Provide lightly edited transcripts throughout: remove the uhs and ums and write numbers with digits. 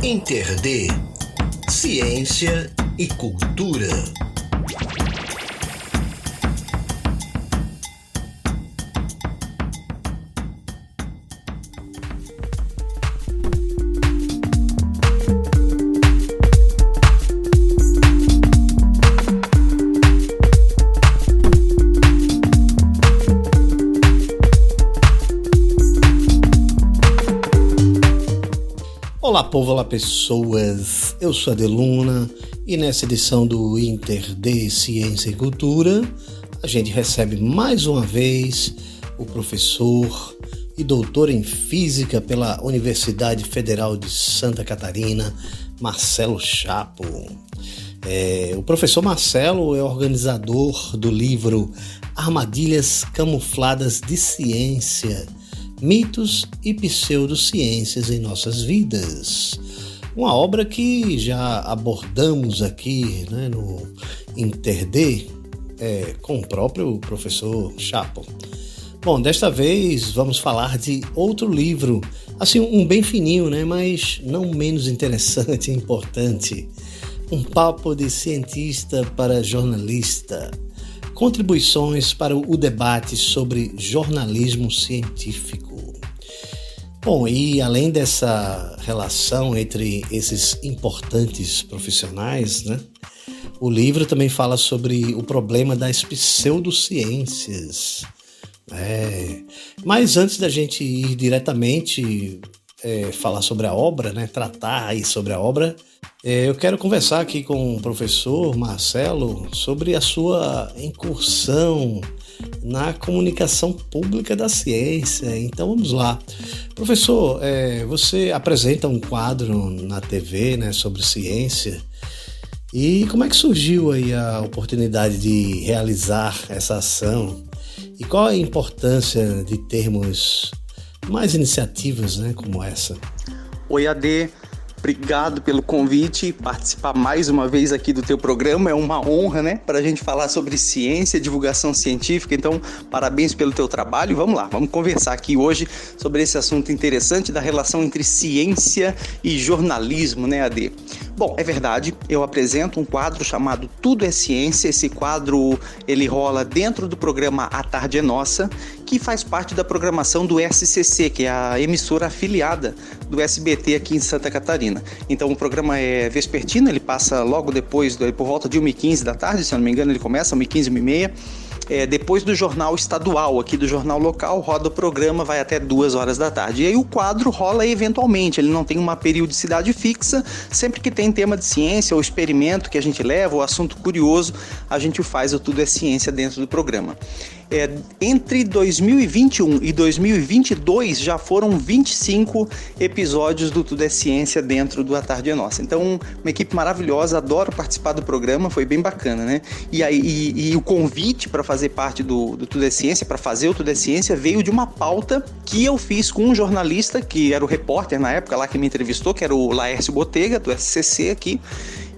InterD Ciência e Cultura. Olá povo, olá pessoas, eu sou Adeluna e nessa edição do InterD Ciência e Cultura a gente recebe mais uma vez o professor e doutor em Física pela Universidade Federal de Santa Catarina, Marcelo Chapo. O professor Marcelo é organizador do livro Armadilhas Camufladas de Ciência, Mitos e Pseudociências em Nossas Vidas. Uma obra que já abordamos aqui, no InterD com o próprio professor Chapo. Bom, desta vez vamos falar de outro livro, assim um bem fininho, mas não menos interessante e importante. Um papo de cientista para jornalista. Contribuições para o debate sobre jornalismo científico. Bom, e além dessa relação entre esses importantes profissionais, o livro também fala sobre o problema das pseudociências. Mas antes da gente ir diretamente falar sobre a obra, tratar aí sobre a obra, eu quero conversar aqui com o professor Marcelo sobre a sua incursão na comunicação pública da ciência. Então vamos lá. Professor, você apresenta um quadro na TV sobre ciência. E como é que surgiu aí a oportunidade de realizar essa ação? E qual a importância de termos mais iniciativas como essa? Oi, AD. Obrigado pelo convite, participar mais uma vez aqui do teu programa, é uma honra, para a gente falar sobre ciência, divulgação científica, então parabéns pelo teu trabalho. Vamos lá, vamos conversar aqui hoje sobre esse assunto interessante da relação entre ciência e jornalismo, AD? Bom, é verdade, eu apresento um quadro chamado Tudo é Ciência. Esse quadro, ele rola dentro do programa A Tarde é Nossa, que faz parte da programação do SCC, que é a emissora afiliada do SBT aqui em Santa Catarina. Então o programa é vespertino, ele passa logo depois, por volta de 1h15 da tarde, se eu não me engano, ele começa 1h15, 1h30. Depois do jornal estadual, aqui do jornal local, roda o programa, vai até 2h da tarde. E aí o quadro rola eventualmente, ele não tem uma periodicidade fixa. Sempre que tem tema de ciência ou experimento que a gente leva, ou assunto curioso, a gente faz o Tudo é Ciência dentro do programa. Entre 2021 e 2022 já foram 25 episódios do Tudo é Ciência dentro do A Tarde é Nossa. Então, uma equipe maravilhosa, adoro participar do programa, foi bem bacana, E o convite para fazer parte do Tudo é Ciência, para fazer o Tudo é Ciência, veio de uma pauta que eu fiz com um jornalista, que era o repórter na época lá que me entrevistou, que era o Laércio Botega, do SCC aqui.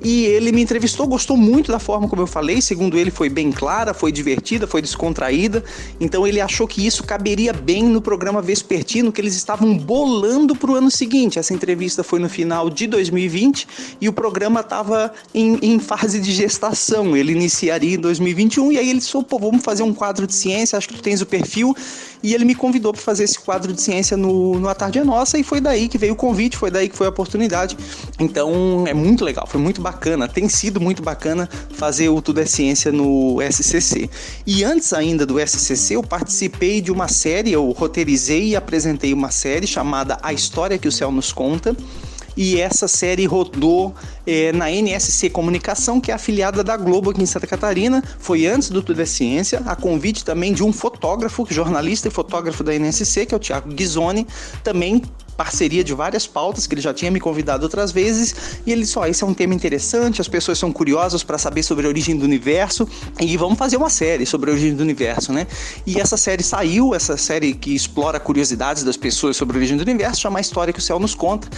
E ele me entrevistou, gostou muito da forma como eu falei, segundo ele foi bem clara, foi divertida, foi descontraída, então ele achou que isso caberia bem no programa vespertino que eles estavam bolando para o ano seguinte. Essa entrevista foi no final de 2020 e o programa estava em fase de gestação, ele iniciaria em 2021 e aí ele disse, vamos fazer um quadro de ciência, acho que tu tens o perfil, e ele me convidou para fazer esse quadro de ciência no A Tarde é Nossa e foi daí que veio o convite, foi daí que foi a oportunidade. Então é muito legal, foi muito bacana, tem sido muito bacana fazer o Tudo é Ciência no SCC. E antes ainda do SCC, eu participei de uma série, eu roteirizei e apresentei uma série chamada A História que o Céu Nos Conta. E essa série rodou na NSC Comunicação, que é afiliada da Globo aqui em Santa Catarina. Foi antes do Tudo é Ciência, a convite também de um fotógrafo, jornalista e fotógrafo da NSC, que é o Thiago Ghisoni, também parceria de várias pautas, que ele já tinha me convidado outras vezes, e ele disse, esse é um tema interessante, as pessoas são curiosas para saber sobre a origem do universo, e vamos fazer uma série sobre a origem do universo, E essa série saiu, essa série que explora curiosidades das pessoas sobre a origem do universo, chama A História que o Céu Nos Conta,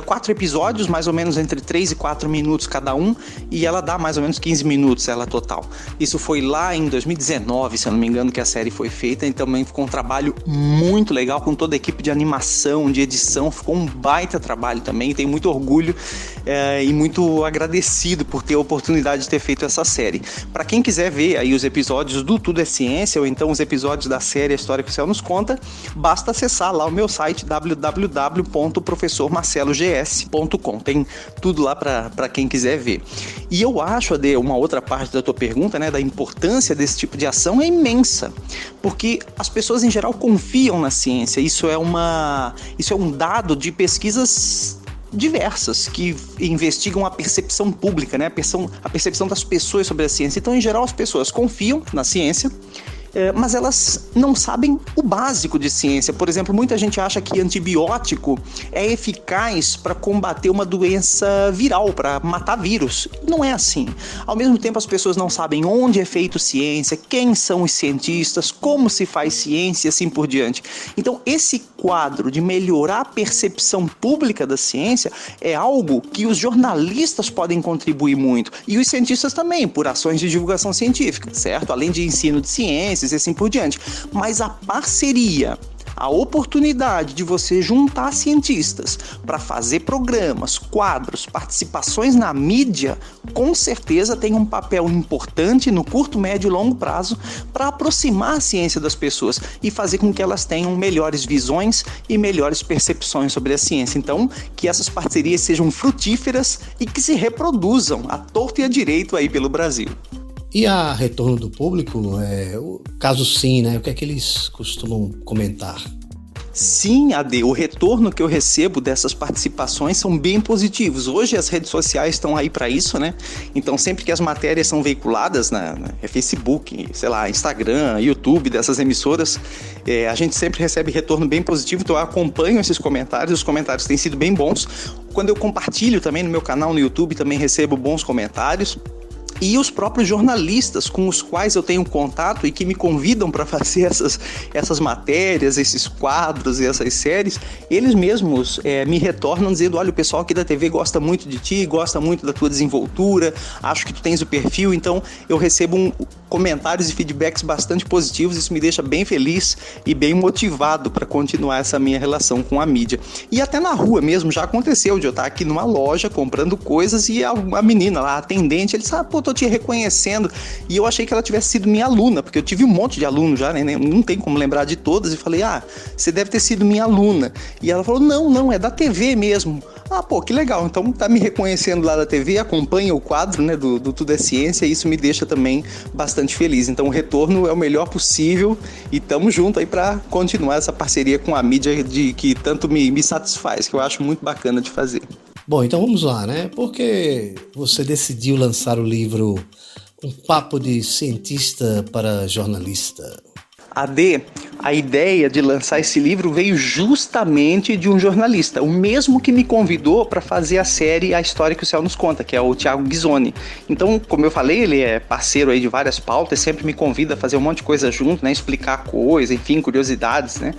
4 episódios, mais ou menos entre 3 e 4 minutos cada um, e ela dá mais ou menos 15 minutos, ela total. Isso foi lá em 2019, se eu não me engano, que a série foi feita, e também ficou um trabalho muito legal, com toda a equipe de animação, de edição, edição, ficou um baita trabalho também, tenho muito orgulho e muito agradecido por ter a oportunidade de ter feito essa série. Para quem quiser ver aí os episódios do Tudo é Ciência, ou então os episódios da série A História que o Céu nos Conta, basta acessar lá o meu site www.professormarcelogs.com. Tem tudo lá para quem quiser ver. E eu acho, Ade, uma outra parte da tua pergunta, né, da importância desse tipo de ação é imensa, porque as pessoas em geral confiam na ciência. Isso é um dado de pesquisas diversas que investigam a percepção pública, né? A percepção das pessoas sobre a ciência. Então, em geral, as pessoas confiam na ciência, mas elas não sabem o básico de ciência. Por exemplo, muita gente acha que antibiótico é eficaz para combater uma doença viral, para matar vírus. Não é assim. Ao mesmo tempo, as pessoas não sabem onde é feito ciência, quem são os cientistas, como se faz ciência e assim por diante. Então, esse quadro de melhorar a percepção pública da ciência é algo que os jornalistas podem contribuir muito. E os cientistas também, por ações de divulgação científica, certo? Além de ensino de ciências e assim por diante. Mas a parceria, a oportunidade de você juntar cientistas para fazer programas, quadros, participações na mídia, com certeza tem um papel importante no curto, médio e longo prazo para aproximar a ciência das pessoas e fazer com que elas tenham melhores visões e melhores percepções sobre a ciência. Então, que essas parcerias sejam frutíferas e que se reproduzam à torto e à direito aí pelo Brasil. E a retorno do público, caso sim, né? O que é que eles costumam comentar? Sim, Ade, o retorno que eu recebo dessas participações são bem positivos. Hoje as redes sociais estão aí para isso, né? Então sempre que as matérias são veiculadas na Facebook, sei lá, Instagram, YouTube, dessas emissoras, a gente sempre recebe retorno bem positivo. Então eu acompanho esses comentários, os comentários têm sido bem bons. Quando eu compartilho também no meu canal no YouTube, também recebo bons comentários. E os próprios jornalistas com os quais eu tenho contato e que me convidam para fazer essas matérias, esses quadros e essas séries, eles mesmos me retornam dizendo: olha, o pessoal aqui da TV gosta muito de ti, gosta muito da tua desenvoltura, acho que tu tens o perfil. Então eu recebo comentários e feedbacks bastante positivos, isso me deixa bem feliz e bem motivado para continuar essa minha relação com a mídia. E até na rua mesmo já aconteceu de eu estar aqui numa loja comprando coisas e a menina lá, a atendente, ele disse: tô te reconhecendo, e eu achei que ela tivesse sido minha aluna, porque eu tive um monte de alunos já, né? Não tem como lembrar de todas, e falei: você deve ter sido minha aluna. E ela falou: não, é da TV mesmo. Que legal, então tá me reconhecendo lá da TV, acompanha o quadro, né, do Tudo é Ciência, e isso me deixa também bastante feliz. Então o retorno é o melhor possível e tamo junto aí para continuar essa parceria com a mídia que tanto me satisfaz, que eu acho muito bacana de fazer. Bom, então vamos lá, né? Por que você decidiu lançar o livro Um Papo de Cientista para Jornalista? Ade, a ideia de lançar esse livro veio justamente de um jornalista, o mesmo que me convidou para fazer a série A História que o Céu nos Conta, que é o Thiago Ghisoni. Então, como eu falei, ele é parceiro aí de várias pautas, sempre me convida a fazer um monte de coisa junto, né? Explicar coisas, enfim, curiosidades, né?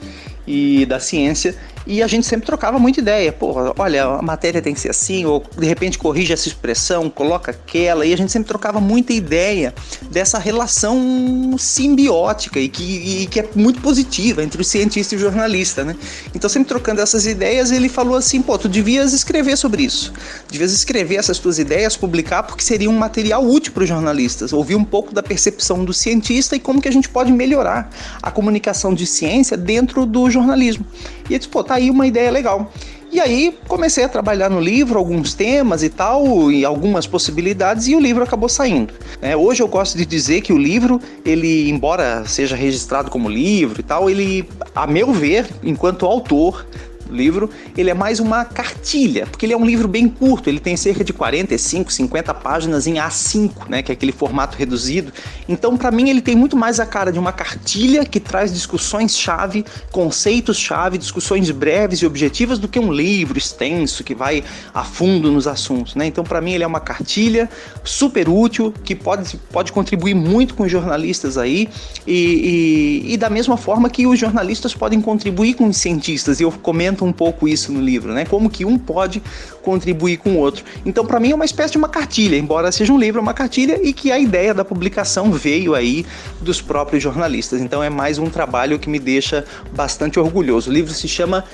E da ciência, e a gente sempre trocava muita ideia. Olha, a matéria tem que ser assim, ou de repente corrige essa expressão, coloca aquela, e a gente sempre trocava muita ideia dessa relação simbiótica e que é muito positiva entre o cientista e o jornalista, né? Então, sempre trocando essas ideias, ele falou assim: tu devias escrever sobre isso, devias escrever essas tuas ideias, publicar, porque seria um material útil para os jornalistas, ouvir um pouco da percepção do cientista e como que a gente pode melhorar a comunicação de ciência dentro do jornalismo. E eu disse: tá aí uma ideia legal. E aí comecei a trabalhar no livro alguns temas e tal, e algumas possibilidades, e o livro acabou saindo. Hoje eu gosto de dizer que o livro, ele, embora seja registrado como livro e tal, ele, a meu ver, enquanto autor do livro, ele é mais uma cartilha, porque ele é um livro bem curto, ele tem cerca de 45, 50 páginas em A5, né, que é aquele formato reduzido. Então, para mim, ele tem muito mais a cara de uma cartilha que traz discussões-chave, conceitos-chave, discussões breves e objetivas, do que um livro extenso que vai a fundo nos assuntos, né? Então, para mim, ele é uma cartilha super útil, que pode contribuir muito com os jornalistas aí, e da mesma forma que os jornalistas podem contribuir com os cientistas. E eu comento comenta um pouco isso no livro, né? Como que um pode contribuir com o outro. Então, para mim, é uma espécie de uma cartilha, embora seja um livro, é uma cartilha, e que a ideia da publicação veio aí dos próprios jornalistas. Então, é mais um trabalho que me deixa bastante orgulhoso. O livro se chama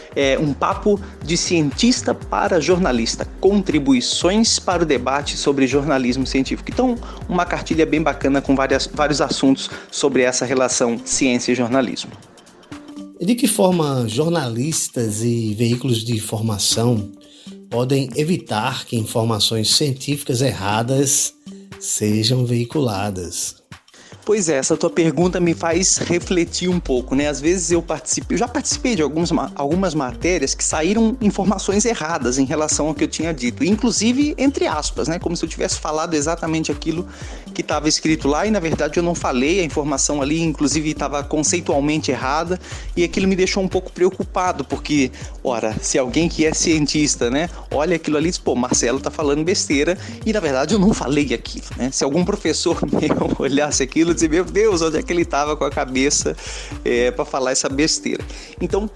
Um Papo de Cientista para Jornalista, Contribuições para o Debate sobre Jornalismo Científico. Então, uma cartilha bem bacana com vários assuntos sobre essa relação ciência e jornalismo. De que forma jornalistas e veículos de informação podem evitar que informações científicas erradas sejam veiculadas? Pois é, essa tua pergunta me faz refletir um pouco, né? Às vezes eu já participei de algumas matérias que saíram informações erradas em relação ao que eu tinha dito, inclusive entre aspas, né? Como se eu tivesse falado exatamente aquilo que estava escrito lá e na verdade eu não falei, a informação ali inclusive estava conceitualmente errada e aquilo me deixou um pouco preocupado, porque, ora, se alguém que é cientista, né, olha aquilo ali e diz, pô, Marcelo tá falando besteira e na verdade eu não falei aquilo, né? Se algum professor meu olhasse aquilo, dizer, meu Deus, onde é que ele estava com a cabeça para falar essa besteira. Então,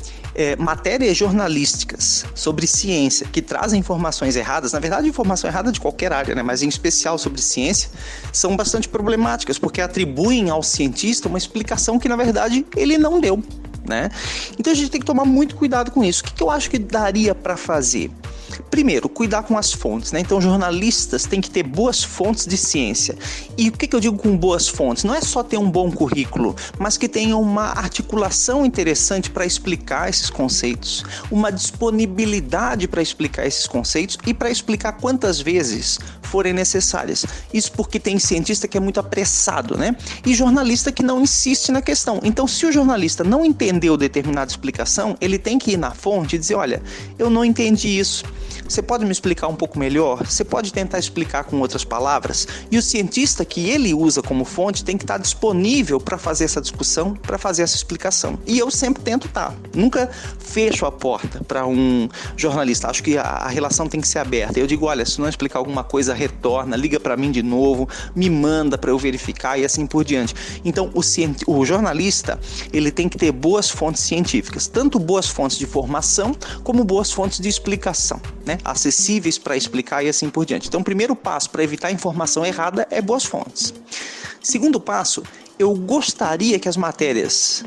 matérias jornalísticas sobre ciência que trazem informações erradas, na verdade informação errada de qualquer área, né, mas em especial sobre ciência, são bastante problemáticas, porque atribuem ao cientista uma explicação que na verdade ele não deu, né? Então a gente tem que tomar muito cuidado com isso. O que eu acho que daria para fazer? Primeiro, cuidar com as fontes, né? Então, jornalistas têm que ter boas fontes de ciência. E o que eu digo com boas fontes? Não é só ter um bom currículo, mas que tenha uma articulação interessante para explicar esses conceitos, uma disponibilidade para explicar esses conceitos e para explicar quantas vezes forem necessárias. Isso porque tem cientista que é muito apressado, né? E jornalista que não insiste na questão. Então, se o jornalista não entendeu determinada explicação, ele tem que ir na fonte e dizer, olha, eu não entendi isso. Você pode me explicar um pouco melhor? Você pode tentar explicar com outras palavras? E o cientista que ele usa como fonte tem que estar disponível para fazer essa discussão, para fazer essa explicação. E eu sempre tento estar. Nunca fecho a porta para um jornalista. Acho que a relação tem que ser aberta. Eu digo, olha, se não explicar alguma coisa, retorna, liga para mim de novo, me manda para eu verificar e assim por diante. Então, o jornalista, ele tem que ter boas fontes científicas, tanto boas fontes de formação como boas fontes de explicação, né? Acessíveis para explicar e assim por diante. Então, o primeiro passo para evitar informação errada é boas fontes. Segundo passo, eu gostaria que as matérias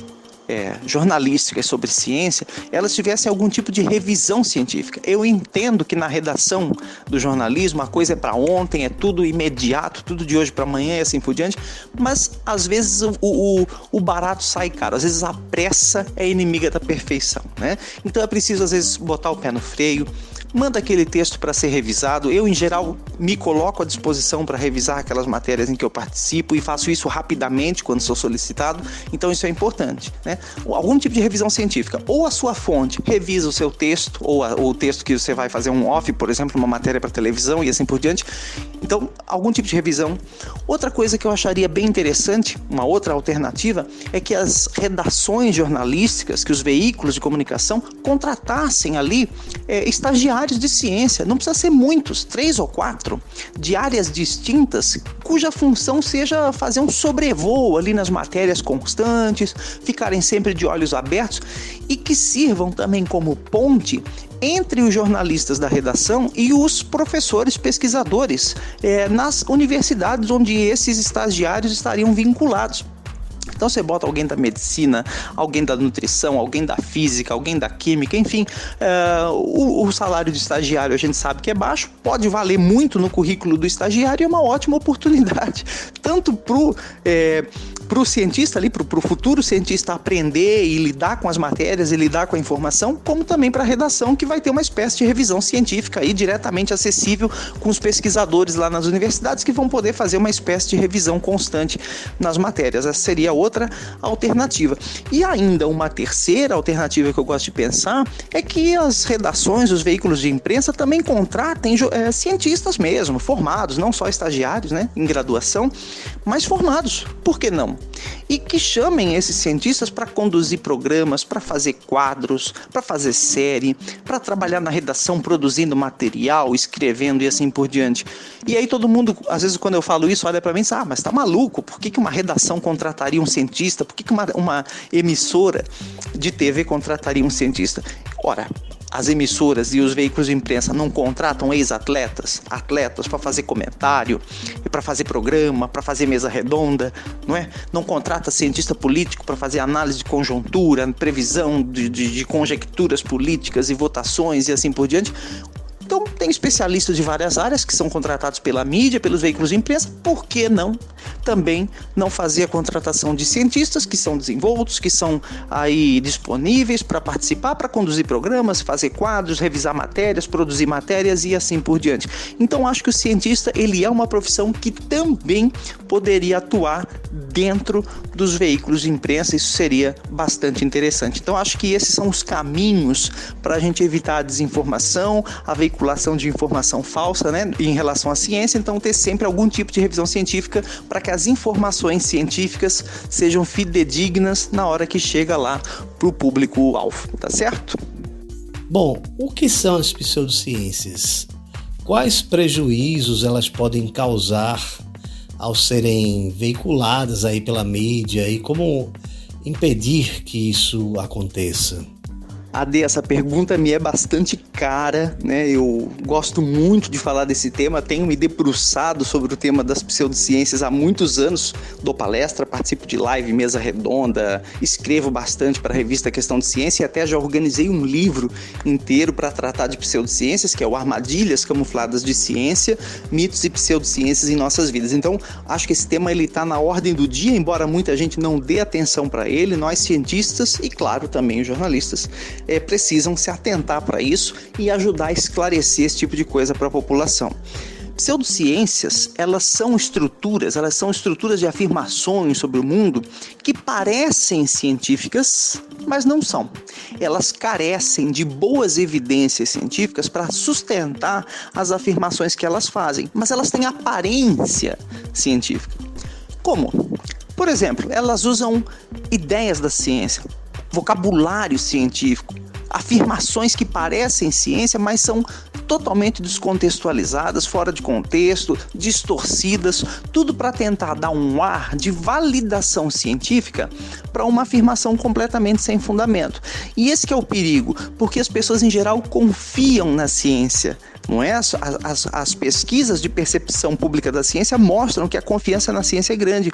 jornalísticas sobre ciência, elas tivessem algum tipo de revisão científica. Eu entendo que na redação do jornalismo a coisa é para ontem, é tudo imediato, tudo de hoje para amanhã e assim por diante, mas às vezes o barato sai caro, às vezes a pressa é inimiga da perfeição, né? Então é preciso às vezes botar o pé no freio, manda aquele texto para ser revisado. Eu, em geral, me coloco à disposição para revisar aquelas matérias em que eu participo e faço isso rapidamente quando sou solicitado, então isso é importante, né? Algum tipo de revisão científica, ou a sua fonte revisa o seu texto, ou o texto que você vai fazer um off, por exemplo, uma matéria para televisão e assim por diante. Então, algum tipo de revisão. Outra coisa que eu acharia bem interessante, uma outra alternativa, é que as redações jornalísticas, que os veículos de comunicação contratassem ali estagiários de ciência. Não precisa ser muitos, 3 ou 4, de áreas distintas, cuja função seja fazer um sobrevoo ali nas matérias constantes, ficarem sempre de olhos abertos e que sirvam também como ponte entre os jornalistas da redação e os professores pesquisadores nas universidades onde esses estagiários estariam vinculados. Então você bota alguém da medicina, alguém da nutrição, alguém da física, alguém da química, enfim, o salário de estagiário a gente sabe que é baixo, pode valer muito no currículo do estagiário e é uma ótima oportunidade, tanto para o cientista ali, para o futuro cientista aprender e lidar com as matérias e lidar com a informação, como também para a redação, que vai ter uma espécie de revisão científica aí diretamente acessível com os pesquisadores lá nas universidades que vão poder fazer uma espécie de revisão constante nas matérias. Essa seria outra alternativa. E ainda uma terceira alternativa que eu gosto de pensar é que as redações, os veículos de imprensa também contratem cientistas mesmo, formados, não só estagiários, né, em graduação, mas formados. Por que não? E que chamem esses cientistas para conduzir programas, para fazer quadros, para fazer série, para trabalhar na redação produzindo material, escrevendo e assim por diante. E aí todo mundo, às vezes quando eu falo isso, olha para mim e diz, mas tá maluco, por que uma redação contrataria um cientista? Por que uma emissora de TV contrataria um cientista? Ora, as emissoras e os veículos de imprensa não contratam ex-atletas, atletas para fazer comentário, para fazer programa, para fazer mesa redonda, não é? Não contrata cientista político para fazer análise de conjuntura, previsão de conjecturas políticas e votações e assim por diante. Então, tem especialistas de várias áreas que são contratados pela mídia, pelos veículos de imprensa. Por que não também não fazer a contratação de cientistas que são desenvoltos, que são aí disponíveis para participar, para conduzir programas, fazer quadros, revisar matérias, produzir matérias e assim por diante. Então, acho que o cientista, ele é uma profissão que também poderia atuar dentro dos veículos de imprensa. Isso seria bastante interessante. Então, acho que esses são os caminhos para a gente evitar a desinformação, a veiculação de informação falsa, né, em relação à ciência. Então, ter sempre algum tipo de revisão científica para que as informações científicas sejam fidedignas na hora que chega lá para o público-alvo, tá certo? Bom, o que são as pseudociências? Quais prejuízos elas podem causar ao serem veiculadas aí pela mídia e como impedir que isso aconteça? Ade, essa pergunta me é bastante cara, né? Eu gosto muito de falar desse tema, tenho me debruçado sobre o tema das pseudociências há muitos anos, dou palestra, participo de live, mesa redonda, escrevo bastante para a revista Questão de Ciência e até já organizei um livro inteiro para tratar de pseudociências, que é o Armadilhas Camufladas de Ciência, Mitos e Pseudociências em Nossas Vidas. Então, acho que esse tema está na ordem do dia, embora muita gente não dê atenção para ele, nós cientistas e, claro, também os jornalistas, precisam se atentar para isso e ajudar a esclarecer esse tipo de coisa para a população. Pseudociências, elas são estruturas de afirmações sobre o mundo que parecem científicas, mas não são. Elas carecem de boas evidências científicas para sustentar as afirmações que elas fazem, mas elas têm aparência científica. Como? Por exemplo, elas usam ideias da ciência, vocabulário científico, afirmações que parecem ciência, mas são totalmente descontextualizadas, fora de contexto, distorcidas, tudo para tentar dar um ar de validação científica para uma afirmação completamente sem fundamento. E esse que é o perigo, porque as pessoas em geral confiam na ciência. Não é? As pesquisas de percepção pública da ciência mostram que a confiança na ciência é grande.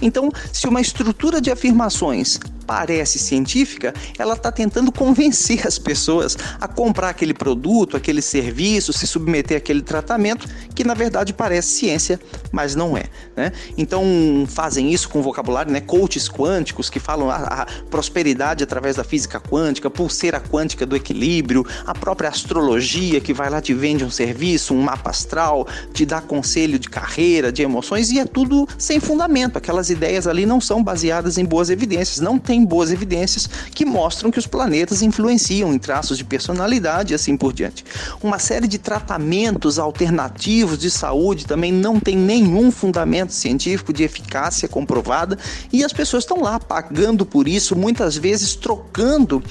Então, se uma estrutura de afirmações parece científica, ela está tentando convencer as pessoas a comprar aquele produto, aquele serviço, se submeter àquele tratamento, que na verdade parece ciência, mas não é, né? Então, fazem isso com vocabulário, né? Coaches quânticos que falam a prosperidade através da física quântica, pulseira quântica do equilíbrio, a própria astrologia que vai lá te vende um serviço, um mapa astral, te dá conselho de carreira, de emoções, e é tudo sem fundamento. Aquelas ideias ali não são baseadas em boas evidências, não tem boas evidências que mostram que os planetas influenciam em traços de personalidade e assim por diante. Uma série de tratamentos alternativos de saúde também não tem nenhum fundamento científico de eficácia comprovada e as pessoas estão lá pagando por isso, muitas vezes trocando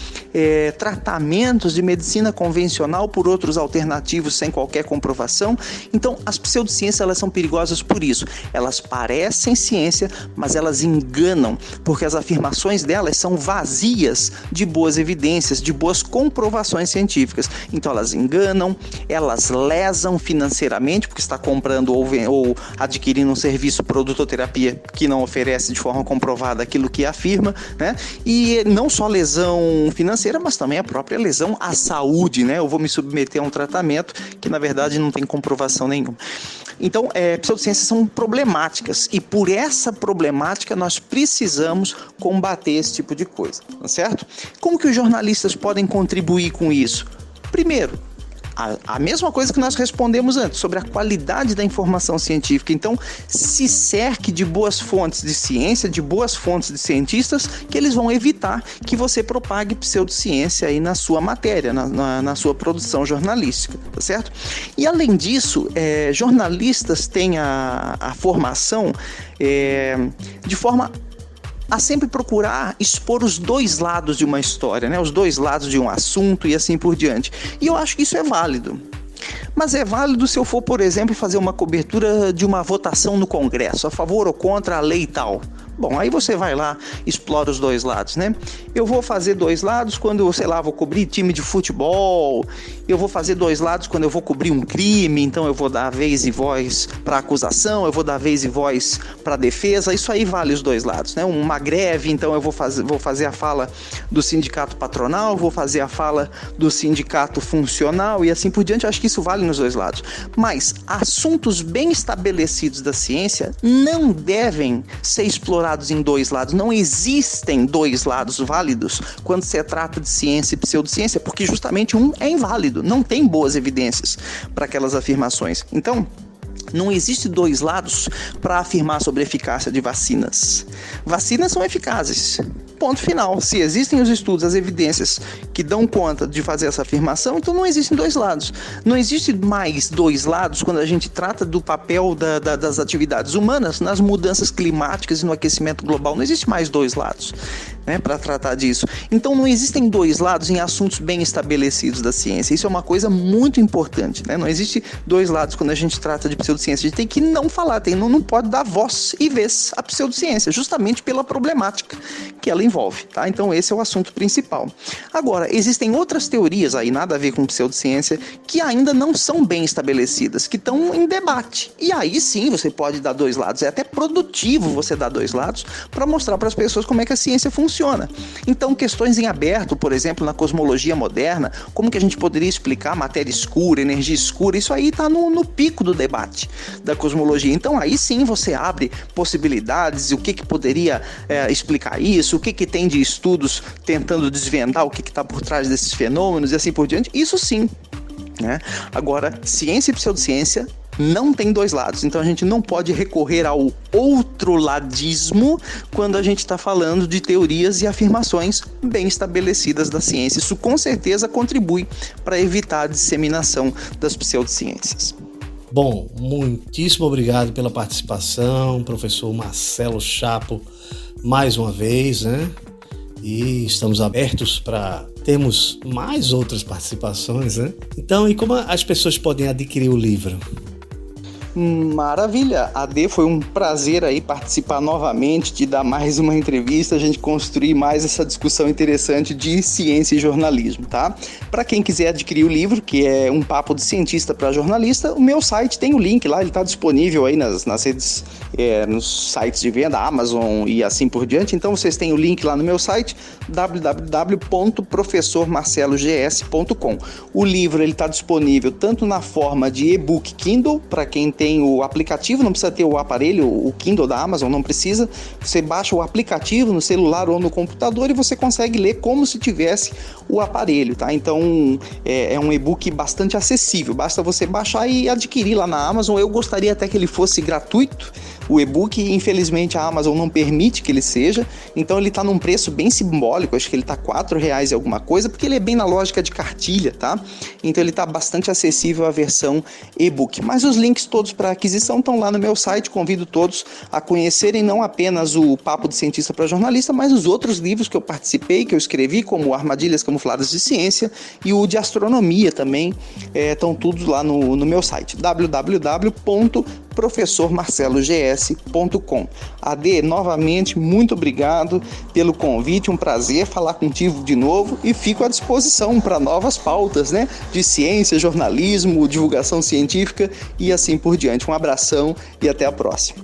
tratamentos de medicina convencional por outros alternativos sem qualquer comprovação. Então, as pseudociências, elas são perigosas por isso. Elas parecem ciência, mas elas enganam, porque as afirmações delas são vazias de boas evidências, de boas comprovações científicas. Então, elas enganam, elas lesam financeiramente, porque está comprando ou adquirindo um serviço, produto ou terapia que não oferece de forma comprovada aquilo que afirma, né? E não só lesão financeira, mas também a própria lesão à saúde, né? Eu vou me submeter a um tratamento que na verdade não tem comprovação nenhuma. Então, pseudociências são problemáticas e por essa problemática nós precisamos combater esse tipo de coisa, tá certo? Como que os jornalistas podem contribuir com isso? Primeiro, a mesma coisa que nós respondemos antes, sobre a qualidade da informação científica. Então, se cerque de boas fontes de ciência, de boas fontes de cientistas, que eles vão evitar que você propague pseudociência aí na sua matéria, na sua produção jornalística, tá certo? E além disso, jornalistas têm a formação de forma a sempre procurar expor os dois lados de uma história, né? Os dois lados de um assunto e assim por diante. E eu acho que isso é válido. Mas é válido se eu for, por exemplo, fazer uma cobertura de uma votação no Congresso, a favor ou contra a lei tal. Bom, aí você vai lá, explora os dois lados, né? Eu vou fazer dois lados quando, sei lá, vou cobrir time de futebol, eu vou fazer dois lados quando eu vou cobrir um crime, então eu vou dar vez e voz para acusação, eu vou dar vez e voz para defesa, isso aí vale os dois lados, né? Uma greve, então eu vou fazer a fala do sindicato patronal, vou fazer a fala do sindicato funcional e assim por diante. Acho que isso vale nos dois lados. Mas assuntos bem estabelecidos da ciência não devem ser explorados em dois lados. Não existem dois lados válidos quando se trata de ciência e pseudociência, porque justamente um é inválido, não tem boas evidências para aquelas afirmações. Então, não existe dois lados para afirmar sobre a eficácia de vacinas. Vacinas são eficazes. Ponto final. Se existem os estudos, as evidências que dão conta de fazer essa afirmação, então não existem dois lados. Não existe mais dois lados quando a gente trata do papel das atividades humanas nas mudanças climáticas e no aquecimento global. Não existe mais dois lados, né, para tratar disso. Então não existem dois lados em assuntos bem estabelecidos da ciência. Isso é uma coisa muito importante, né? Não existe dois lados quando a gente trata de pseudociência. A gente tem que não falar, não pode dar voz e vez à pseudociência, justamente pela problemática que ela envolve, tá? Então esse é o assunto principal. Agora, existem outras teorias aí, nada a ver com pseudociência, que ainda não são bem estabelecidas, que estão em debate. E aí sim você pode dar dois lados. É até produtivo você dar dois lados para mostrar para as pessoas como é que a ciência funciona. Então, questões em aberto, por exemplo, na cosmologia moderna, como que a gente poderia explicar matéria escura, energia escura, isso aí está no pico do debate da cosmologia. Então aí sim você abre possibilidades, o que poderia explicar isso, o que tem de estudos tentando desvendar o que está por trás desses fenômenos e assim por diante. Isso sim, né? Agora, ciência e pseudociência não tem dois lados, então a gente não pode recorrer ao outroladismo quando a gente está falando de teorias e afirmações bem estabelecidas da ciência. Isso com certeza contribui para evitar a disseminação das pseudociências. Bom, muitíssimo obrigado pela participação, professor Marcelo Chapo, mais uma vez, né? E estamos abertos para termos mais outras participações, né? Então, e como as pessoas podem adquirir o livro? Maravilha, AD, foi um prazer aí participar novamente, de dar mais uma entrevista, a gente construir mais essa discussão interessante de ciência e jornalismo, tá? Para quem quiser adquirir o livro, que é Um Papo de Cientista para Jornalista, o meu site tem o link lá, ele está disponível aí nas redes, nos sites de venda, Amazon e assim por diante. Então vocês têm o link lá no meu site, www.professormarcelogs.com. O livro ele está disponível tanto na forma de e-book Kindle, para quem tem o aplicativo, não precisa ter o aparelho, o Kindle da Amazon, não precisa. Você baixa o aplicativo no celular ou no computador e você consegue ler como se tivesse o aparelho, tá? Então é um e-book bastante acessível, basta você baixar e adquirir lá na Amazon. Eu gostaria até que ele fosse gratuito, o e-book, infelizmente a Amazon não permite que ele seja, então ele está num preço bem simbólico, acho que ele está R$4 e alguma coisa, porque ele é bem na lógica de cartilha, tá? Então ele está bastante acessível a versão e-book, mas os links todos para aquisição estão lá no meu site. Convido todos a conhecerem não apenas o Papo de Cientista para Jornalista, mas os outros livros que eu participei, que eu escrevi, como Armadilhas Camufladas de Ciência e o de Astronomia também, estão todos lá no meu site, www.professormarcelogs.com. AD, novamente, muito obrigado pelo convite, um prazer falar contigo de novo e fico à disposição para novas pautas, né, de ciência, jornalismo, divulgação científica e assim por diante. Um abração e até a próxima.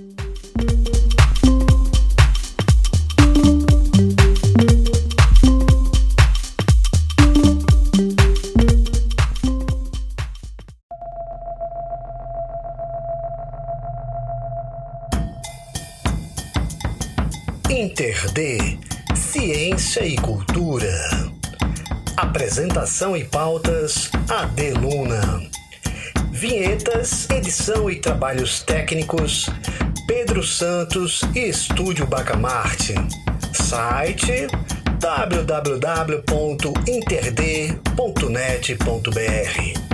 InterD, Ciência e Cultura. Apresentação e pautas, AD Luna. Vinhetas, edição e trabalhos técnicos, Pedro Santos e Estúdio Bacamarte. Site www.interd.net.br